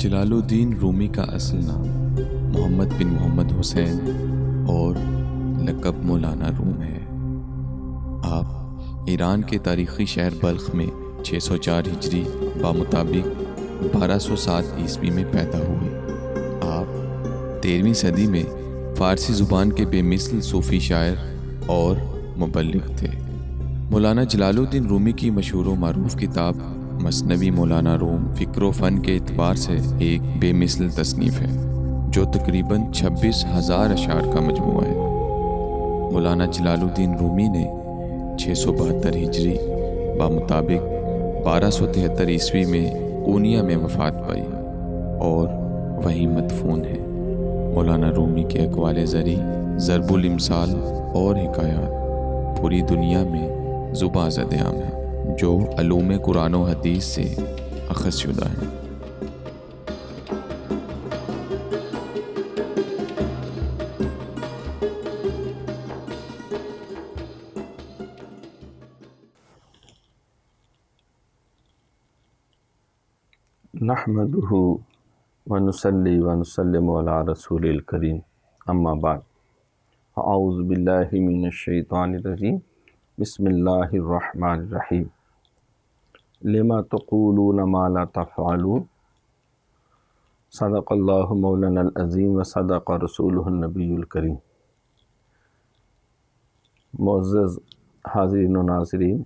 جلال الدین رومی کا اصل نام محمد بن محمد حسین اور لقب مولانا روم ہے۔ آپ ایران کے تاریخی شہر بلخ میں 604 ہجری بمطابق 1207 عیسوی میں پیدا ہوئے۔ آپ 13ویں صدی میں فارسی زبان کے بے مثل صوفی شاعر اور مبلغ تھے۔ مولانا جلال الدین رومی کی مشہور و معروف کتاب مثنوی مولانا روم فکر و فن کے اعتبار سے ایک بے مثل تصنیف ہے جو تقریباً 26,000 اشعار کا مجموعہ ہے۔ مولانا جلال الدین رومی نے 672 ہجری بمطابق 1273 عیسوی میں اونیا میں وفات پائی اور وہیں مدفون ہے۔ مولانا رومی کے اقوال زری، ضرب الامثال اور حکایات پوری دنیا میں زباں زد عام ہیں جو علوم قرآن و حدیث سے اخذ شدہ ہیں۔ نحمدہ ونصلی ونسلم علی رسول الکریم، اما بعد، اعوذ باللہ من الشیطان الرجیم، بسم اللہ الرحمن الرحیم۔ لما تقولون ما لا تفعلون، صدق اللہ مولانا العظیم و صدق رسولہ النبی الکریم۔ معزز حاضرین و ناظرین،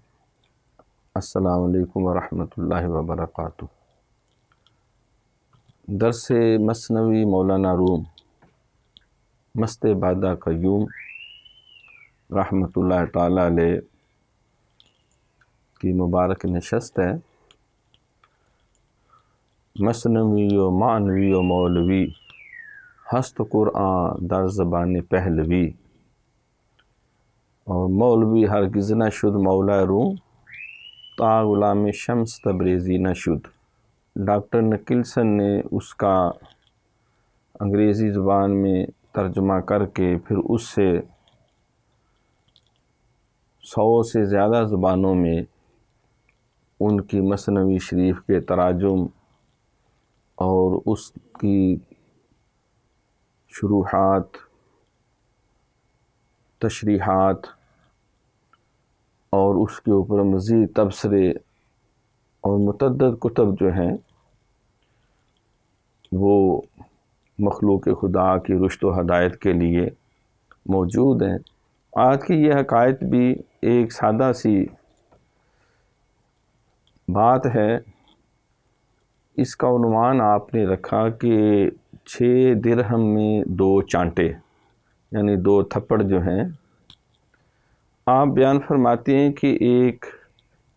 السلام علیکم ورحمۃ اللہ وبرکاتہ۔ درس مثنوی مولانا روم مست بادہ قیوم رحمۃ اللہ تعالی علیہ کی مبارک نشست ہے۔ مثنوی و معنوی و مولوی ہست قرآن در زبان پہلوی، اور مولوی ہرگز نہ شد مولا روم تا غلام شمس تبریزی نہ شد۔ ڈاکٹر نکلسن نے اس کا انگریزی زبان میں ترجمہ کر کے پھر اس سے 100 سے زیادہ زبانوں میں ان کی مثنوی شریف کے تراجم اور اس کی شروحات، تشریحات اور اس کے اوپر مزید تبصرے اور متعدد کتب جو ہیں وہ مخلوق خدا کی رشد و ہدایت کے لیے موجود ہیں۔ آج کی یہ حکایت بھی ایک سادہ سی بات ہے۔ اس کا عنوان آپ نے رکھا کہ 6 درہم میں 2 چانٹے، یعنی 2 تھپڑ جو ہیں۔ آپ بیان فرماتے ہیں کہ ایک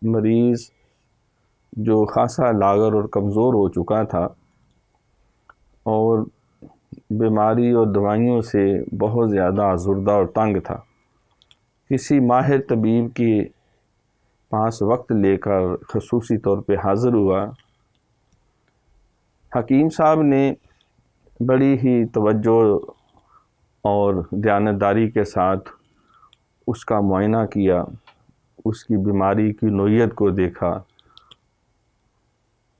مریض جو خاصا لاغر اور کمزور ہو چکا تھا اور بیماری اور دوائیوں سے بہت زیادہ آزردہ اور تنگ تھا، کسی ماہر طبیب کے پاس وقت لے کر خصوصی طور پہ حاضر ہوا۔ حکیم صاحب نے بڑی ہی توجہ اور دیانتداری کے ساتھ اس کا معائنہ کیا، اس کی بیماری کی نوعیت کو دیکھا،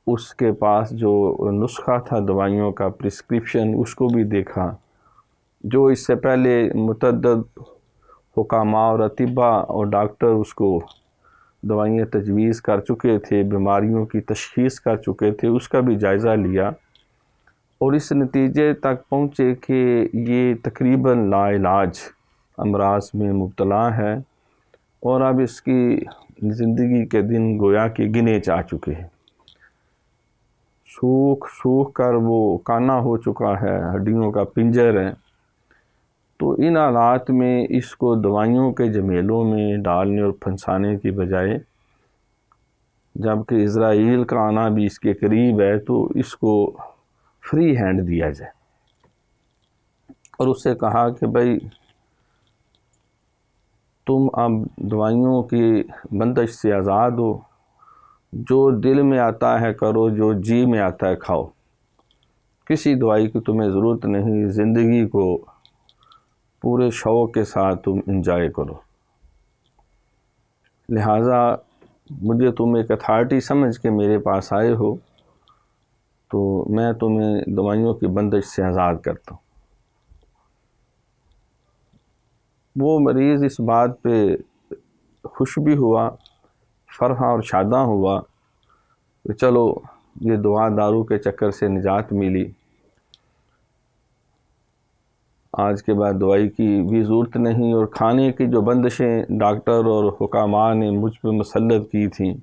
اس کے پاس جو نسخہ تھا دوائیوں کا، پرسکرپشن، اس کو بھی دیکھا۔ جو اس سے پہلے متعدد حکاماء اور اطباء اور ڈاکٹر اس کو دوائیاں تجویز کر چکے تھے، بیماریوں کی تشخیص کر چکے تھے، اس کا بھی جائزہ لیا اور اس نتیجے تک پہنچے کہ یہ تقریباً لا علاج امراض میں مبتلا ہے اور اب اس کی زندگی کے دن گویا کہ گنے جا چکے ہیں۔ سوکھ کر وہ کانا ہو چکا ہے، ہڈیوں کا پنجر ہے۔ تو ان حالات میں اس کو دوائیوں کے جمیلوں میں ڈالنے اور پھنسانے کی بجائے، جبکہ اسرائیل کا آنا بھی اس کے قریب ہے، تو اس کو فری ہینڈ دیا جائے اور اس سے کہا کہ بھائی تم اب دوائیوں کی بندش سے آزاد ہو، جو دل میں آتا ہے کرو، جو جی میں آتا ہے کھاؤ، کسی دوائی کی تمہیں ضرورت نہیں، زندگی کو پورے شوق کے ساتھ تم انجوائے کرو۔ لہٰذا مجھے تم ایک اتھارٹی سمجھ کے میرے پاس آئے ہو تو میں تمہیں دوائیوں کی بندش سے آزاد کرتا ہوں۔ وہ مریض اس بات پہ خوش بھی ہوا، فرحاں اور شاداں ہوا کہ چلو یہ دوا دارو کے چکر سے نجات ملی، آج کے بعد دوائی کی بھی ضرورت نہیں، اور کھانے کی جو بندشیں ڈاکٹر اور حکاماں نے مجھ پہ مسلط کی تھیں،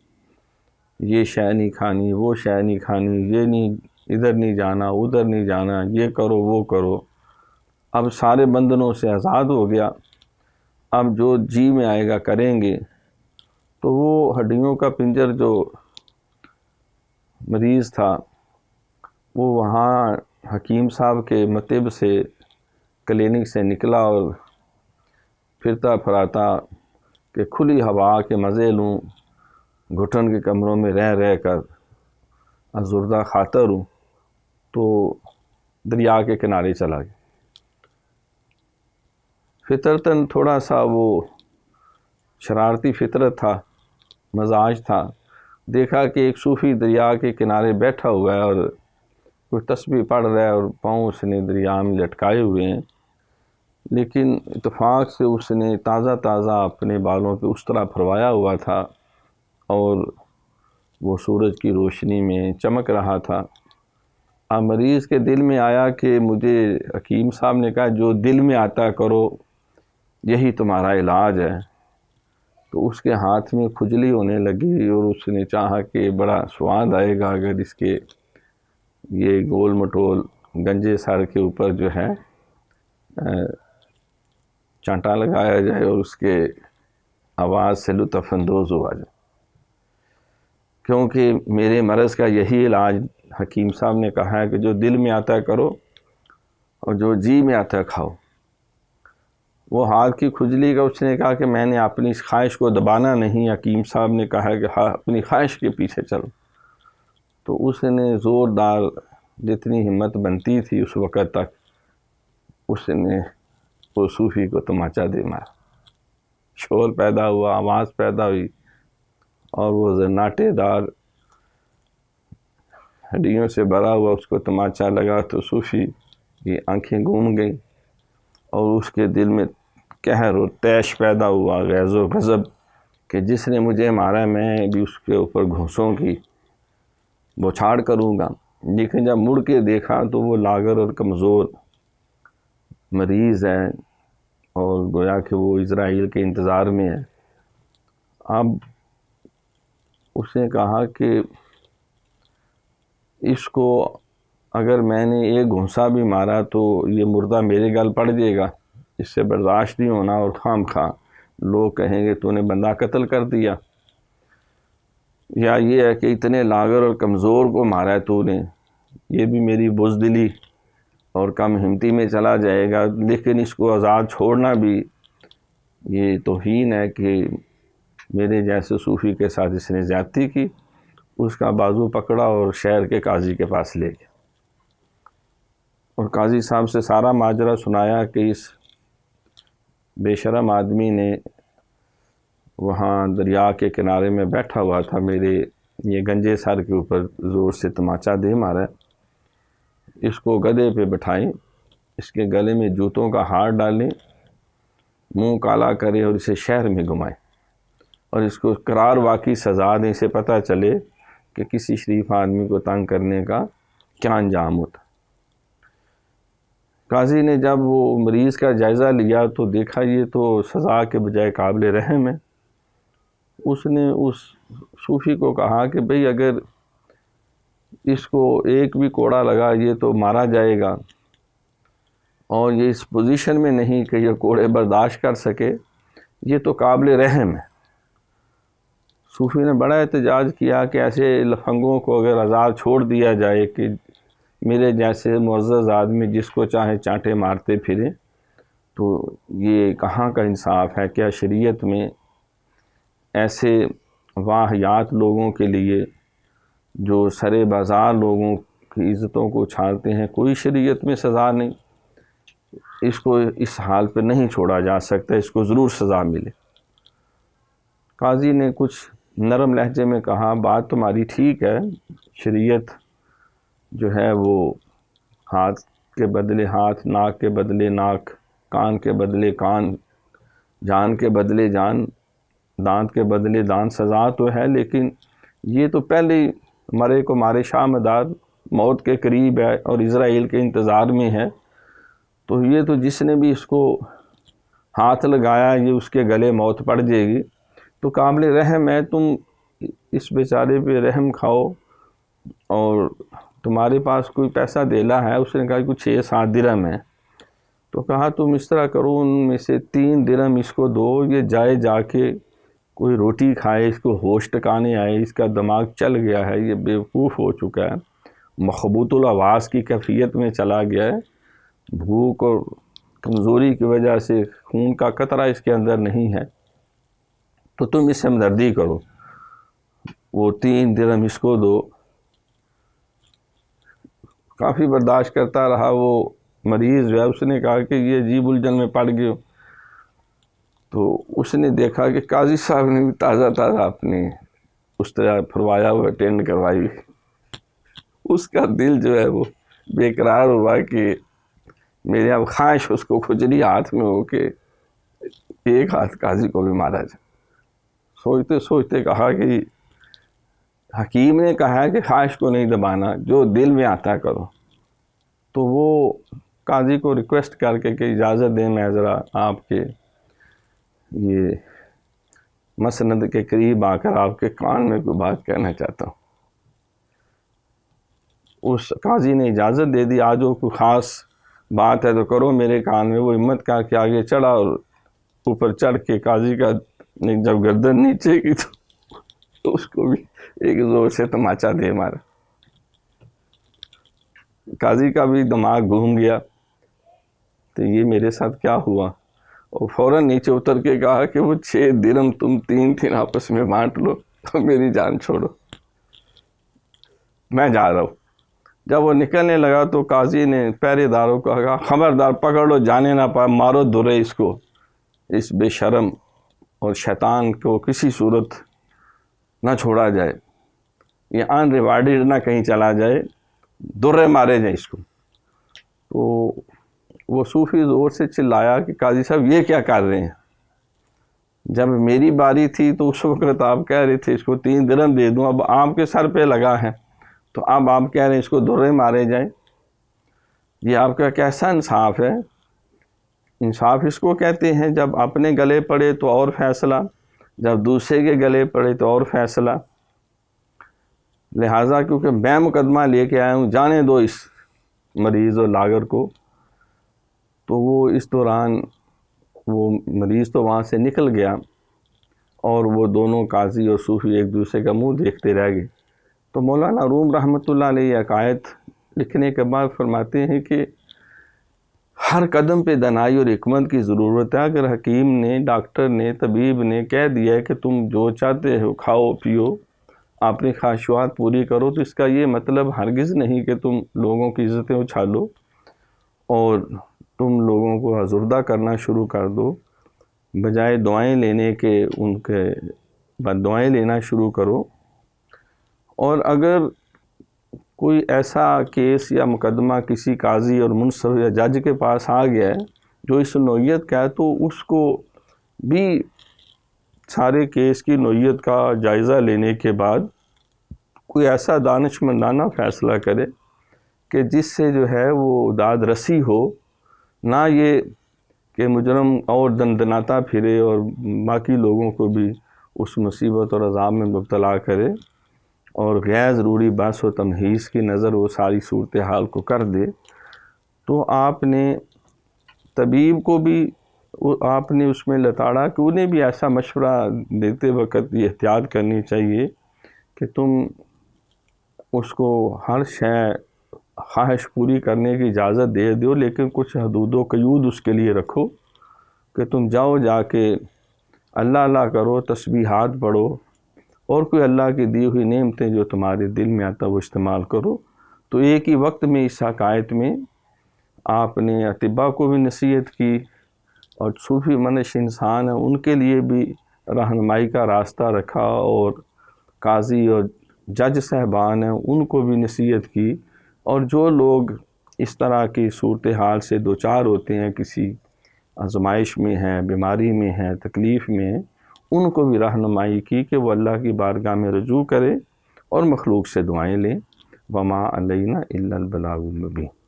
یہ شے نہیں کھانی، وہ شے نہیں کھانی، یہ نہیں، ادھر نہیں جانا، ادھر نہیں جانا، یہ کرو وہ کرو، اب سارے بندنوں سے آزاد ہو گیا۔ اب جو جی میں آئے گا کریں گے۔ تو وہ ہڈیوں کا پنجر جو مریض تھا، وہ وہاں حکیم صاحب کے مطب سے کلینک سے نکلا اور پھرتا پھراتا کہ کھلی ہوا کے مزے لوں، گھٹن کے کمروں میں رہ رہ کر ازردہ خاطر ہوں، تو دریا کے کنارے چلا گیا۔ فطرتاً تھوڑا سا وہ شرارتی فطرت تھا، مزاج تھا، دیکھا کہ ایک صوفی دریا کے کنارے بیٹھا ہوا ہے اور کوئی تسبیح پڑھ رہا ہے اور پاؤں اس نے دریا میں لٹکائے ہوئے ہیں، لیکن اتفاق سے اس نے تازہ تازہ اپنے بالوں پہ استرا پھروایا ہوا تھا اور وہ سورج کی روشنی میں چمک رہا تھا۔ اب مریض کے دل میں آیا کہ مجھے حکیم صاحب نے کہا جو دل میں آتا کرو، یہی تمہارا علاج ہے۔ تو اس کے ہاتھ میں کھجلی ہونے لگی اور اس نے چاہا کہ بڑا سواد آئے گا اگر اس کے یہ گول مٹول گنجے سر کے اوپر جو ہے چانٹا لگایا جائے اور اس کے آواز سے لطف اندوز ہوا جائے، کیونکہ میرے مرض کا یہی علاج حکیم صاحب نے کہا ہے کہ جو دل میں آتا ہے کرو اور جو جی میں آتا ہے کھاؤ۔ وہ ہاتھ کی کھجلی کا اس نے کہا کہ میں نے اپنی اس خواہش کو دبانا نہیں، حکیم صاحب نے کہا کہ ہاں اپنی خواہش کے پیچھے چلو۔ تو اس نے زوردار جتنی ہمت بنتی تھی اس وقت تک، اس نے وہ صوفی کو تماچا دے مارا، شور پیدا ہوا، آواز پیدا ہوئی، اور وہ زناٹے دار ہڈیوں سے بھرا ہوا اس کو تماچا لگا تو صوفی کی آنکھیں گھوم گئیں اور اس کے دل میں قہر و طیش پیدا ہوا، غیظ و غضب کہ جس نے مجھے مارا میں بھی اس کے اوپر گھونسوں کی بوچھاڑ کروں گا۔ لیکن جب مڑ کے دیکھا تو وہ لاغر اور کمزور مریض ہے اور گویا کہ وہ اسرائیل کے انتظار میں ہے۔ اب اس نے کہا کہ اس کو اگر میں نے ایک گھونسا بھی مارا تو یہ مردہ میرے گل پڑ جائے گا، اس سے برداشت نہیں ہونا، اور خام خواہ لوگ کہیں گے تو نے بندہ قتل کر دیا، یا یہ ہے کہ اتنے لاغر اور کمزور کو مارا ہے تو نے، یہ بھی میری بزدلی اور کم ہمتی میں چلا جائے گا۔ لیکن اس کو آزاد چھوڑنا بھی یہ توہین ہے کہ میرے جیسے صوفی کے ساتھ اس نے زیادتی کی۔ اس کا بازو پکڑا اور شہر کے قاضی کے پاس لے گیا اور قاضی صاحب سے سارا ماجرا سنایا کہ اس بے شرم آدمی نے وہاں دریا کے کنارے میں بیٹھا ہوا تھا، میرے یہ گنجے سر کے اوپر زور سے تماچا دے مارا، اس کو گدھے پہ بٹھائیں، اس کے گلے میں جوتوں کا ہار ڈالیں، منہ کالا کریں اور اسے شہر میں گھمائیں، اور اس کو قرار واقعی سزا دیں، اسے پتہ چلے کہ کسی شریف آدمی کو تنگ کرنے کا کیا انجام ہوتا۔ قاضی نے جب وہ مریض کا جائزہ لیا تو دیکھا یہ تو سزا کے بجائے قابل رحم ہے۔ اس نے اس صوفی کو کہا کہ بھئی اگر اس کو ایک بھی کوڑا لگا یہ تو مارا جائے گا، اور یہ اس پوزیشن میں نہیں کہ یہ کوڑے برداشت کر سکے، یہ تو قابل رحم ہے۔ صوفی نے بڑا احتجاج کیا کہ ایسے لفنگوں کو اگر آزاد چھوڑ دیا جائے کہ میرے جیسے معزز آدمی جس کو چاہے چانٹے مارتے پھریں، تو یہ کہاں کا انصاف ہے؟ کیا شریعت میں ایسے واہیات لوگوں کے لیے جو سرے بازار لوگوں کی عزتوں کو چھاڑتے ہیں کوئی شریعت میں سزا نہیں؟ اس کو اس حال پہ نہیں چھوڑا جا سکتا، اس کو ضرور سزا ملے۔ قاضی نے کچھ نرم لہجے میں کہا بات تمہاری ٹھیک ہے، شریعت جو ہے وہ ہاتھ کے بدلے ہاتھ، ناک کے بدلے ناک، کان کے بدلے کان، جان کے بدلے جان، دانت کے بدلے دانت. سزا تو ہے لیکن یہ تو پہلے ہی مرے کو مارے شاہ مدار موت کے قریب ہے اور اسرائیل کے انتظار میں ہے. تو یہ تو جس نے بھی اس کو ہاتھ لگایا یہ اس کے گلے موت پڑ جائے گی. تو قابل رحم ہے، تم اس بیچارے پہ رحم کھاؤ. اور تمہارے پاس کوئی پیسہ دیلا ہے؟ اس نے کہا کہ 6-7 درہم ہے. تو کہا تم اس طرح کرو، ان میں سے 3 درہم اس کو دو، یہ جائے جا کے کوئی روٹی کھائے، اس کو ہوش ٹکانے آئے، اس کا دماغ چل گیا ہے، یہ بیوقوف ہو چکا ہے، مخبوط الحواس کی کیفیت میں چلا گیا ہے، بھوک اور کمزوری کی وجہ سے خون کا قطرہ اس کے اندر نہیں ہے، تو تم اس سے ہمدردی کرو. وہ 3 درہم اس کو دو. کافی برداشت کرتا رہا وہ مریض جو ہے. اس نے کہا کہ یہ عجیب الجھن میں پڑ گئے. تو اس نے دیکھا کہ قاضی صاحب نے بھی تازہ اپنے اس طرح پھروایا ہوا اٹینڈ کروائی. اس کا دل جو ہے وہ بے قرار ہوا کہ میرے اب خواہش اس کو کھجلی ہاتھ میں ہو کہ ایک ہاتھ قاضی کو بھی مارا جائے. سوچتے سوچتے کہا کہ حکیم نے کہا کہ خواہش کو نہیں دبانا، جو دل میں آتا کرو. تو وہ قاضی کو ریکویسٹ کر کے کہ اجازت دیں میں ذرا آپ کے یہ مسند کے قریب آ کر آپ کے کان میں کوئی بات کہنا چاہتا ہوں. اس قاضی نے اجازت دے دی. آج وہ کوئی خاص بات ہے تو کرو میرے کان میں. وہ ہمت کر کے آگے چڑھا اور اوپر چڑھ کے قاضی کا جب گردن نیچے کی تو اس کو بھی ایک زور سے تماچا دے مارا. قاضی کا بھی دماغ گھوم گیا تو یہ میرے ساتھ کیا ہوا. اور فوراً نیچے اتر کے کہا کہ وہ 6 درہم تم 3 آپس میں بانٹ لو اور میری جان چھوڑو، میں جا رہا ہوں. جب وہ نکلنے لگا تو قاضی نے پہرے داروں کو کہا خبردار پکڑ لو، جانے نہ پائے، مارو درے اس کو، اس بے شرم اور شیطان کو کسی صورت نہ چھوڑا جائے، یہ ان ریوارڈڈ نہ کہیں چلا جائے، درے مارے جائیں اس کو. تو وہ صوفی زور سے چلایا کہ قاضی صاحب یہ کیا کر رہے ہیں؟ جب میری باری تھی تو اس وقت آپ کہہ رہے تھے اس کو 3 درہم دے دوں، اب آپ کے سر پہ لگا ہے تو اب آپ کہہ رہے ہیں اس کو درے مارے جائیں. یہ آپ کا کیسا انصاف ہے؟ انصاف اس کو کہتے ہیں جب اپنے گلے پڑے تو اور فیصلہ، جب دوسرے کے گلے پڑے تو اور فیصلہ. لہٰذا کیونکہ میں مقدمہ لے کے آیا ہوں، جانے دو اس مریض اور لاغر کو. تو وہ اس دوران وہ مریض تو وہاں سے نکل گیا اور وہ دونوں قاضی اور صوفی ایک دوسرے کا منہ دیکھتے رہ گئے. تو مولانا روم رحمۃ اللہ علیہ عقائد لکھنے کے بعد فرماتے ہیں کہ ہر قدم پہ دانائی اور حکمت کی ضرورت ہے. اگر حکیم نے، ڈاکٹر نے، طبیب نے کہہ دیا ہے کہ تم جو چاہتے ہو کھاؤ پیو، اپنی خواہشات پوری کرو، تو اس کا یہ مطلب ہرگز نہیں کہ تم لوگوں کی عزتیں اچھالو اور تم لوگوں کو ازردہ کرنا شروع کر دو. بجائے دعائیں لینے کے ان کے بد دعائیں لینا شروع کرو. اور اگر کوئی ایسا کیس یا مقدمہ کسی قاضی اور منصف یا جج کے پاس آ گیا ہے جو اس نوعیت کا ہے، تو اس کو بھی سارے کیس کی نوعیت کا جائزہ لینے کے بعد کوئی ایسا دانشمندانہ فیصلہ کرے کہ جس سے جو ہے وہ داد رسی ہو، نہ یہ کہ مجرم اور دندناتا پھرے اور باقی لوگوں کو بھی اس مصیبت اور عذاب میں مبتلا کرے اور غیر ضروری بحث و تمہیز کی نظر وہ ساری صورتحال کو کر دے. تو آپ نے طبیب کو بھی آپ نے اس میں لتاڑا کہ انہیں بھی ایسا مشورہ دیتے وقت یہ احتیاط کرنی چاہیے کہ تم اس کو ہر شے خواہش پوری کرنے کی اجازت دے دو، لیکن کچھ حدود و قیود اس کے لیے رکھو کہ تم جاؤ جا کے اللہ اللہ کرو، تسبیحات پڑھو اور کوئی اللہ کی دی ہوئی نعمتیں جو تمہارے دل میں آتا وہ استعمال کرو. تو ایک ہی وقت میں اس حکایت میں آپ نے اطباء کو بھی نصیحت کی اور صوفی منش انسان ہیں ان کے لیے بھی رہنمائی کا راستہ رکھا، اور قاضی اور جج صاحبان ہیں ان کو بھی نصیحت کی اور جو لوگ اس طرح کی صورتحال سے دوچار ہوتے ہیں، کسی آزمائش میں ہیں، بیماری میں ہیں، تکلیف میں ہیں، ان کو بھی رہنمائی کی کہ وہ اللہ کی بارگاہ میں رجوع کرے اور مخلوق سے دعائیں لیں۔ وما علینا الا البلاغ المبین۔